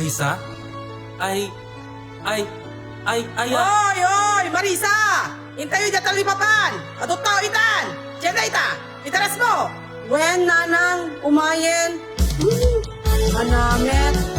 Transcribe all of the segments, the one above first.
Marisa? Ay... Oy, oy, Marisa! Intayo dyan talipapan! Adot tao itan! Diyan na ita! Itaras mo! Wen, nanang, umayen! Manamet!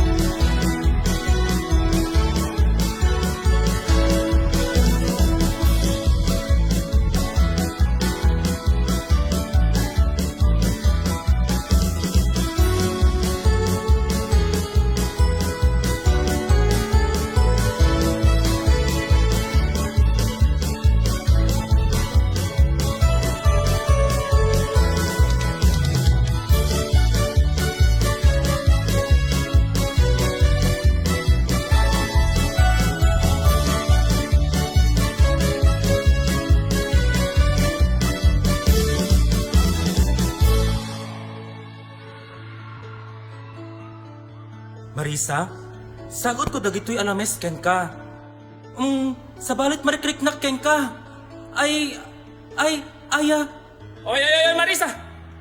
Marisa? Sagot ko dagitoy alames ken ka. Sa balit marikrik-nak ken ka. Aya. Oy, Marisa!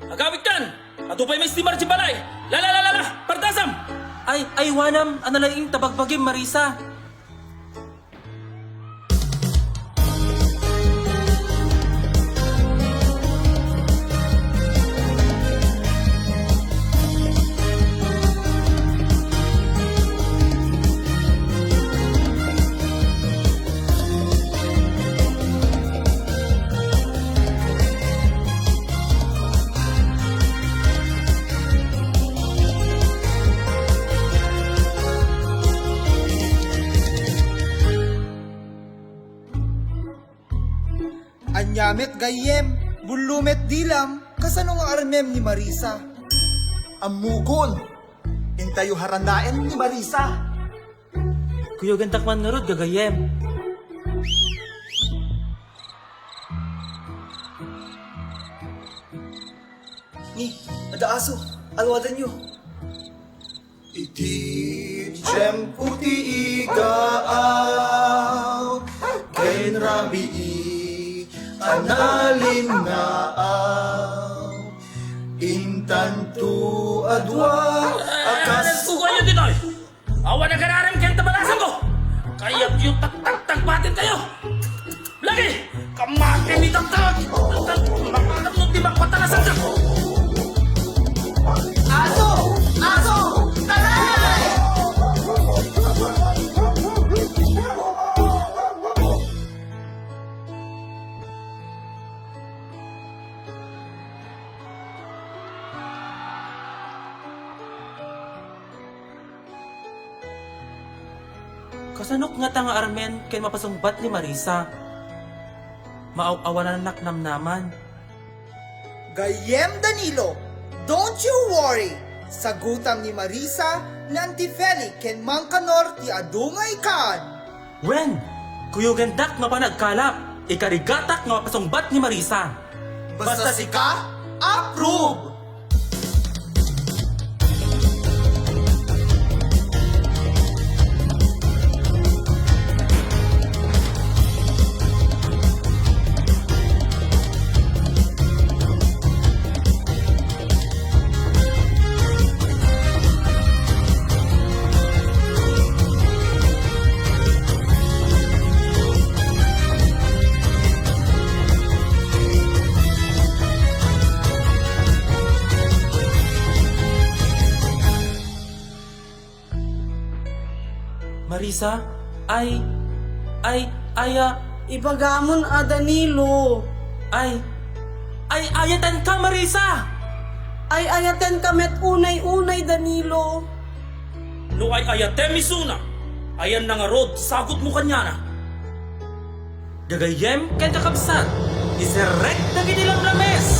Agawit kan! Atupay may steamer si balay! Lala! Pardasam! Ay, wanam, analaing tabagbagim, Marisa. Anyamet gayem, bulumet dilam, kasano nga armem ni Marisa? Amugon, intayo harandaen ni Marisa. Kuyo gantak man ngarod gagayem. Ni, adaaso, alwadan nyo. Iti tiyempo ti igaaw, ken rabii analin nga aw, intanto adwa akas. Sugo nyo dito! Awa na kanaram kaya tabalasan ko! Kaya yung tagpatin kayo! Lagi! Kamakin ni tagtag! Makalam mo di magpatalasan ka! Aso! Aso! Talay! Kasanok nga tanga armen ken mapasungbat ni Marisa. Maaw-awanan nak namnaman. Gayem Danilo, don't you worry. Sagutam ni Marisa na antifeli ken mangkanor ti adungay kan. Wen, kuyo gantak nga panagkalap. Ikarigatak nga mapasungbat ni Marisa. Basta sika, approve! Marisa, aya, Ibagamon a Danilo. ayatan ka, Marisa! Ay ayaten kamet unay-unay Danilo. No ay ayate misuna! Ayan na nga rod, sagot mo kanya na! Gagayem ken kakabsat, iserek na ginilang lames!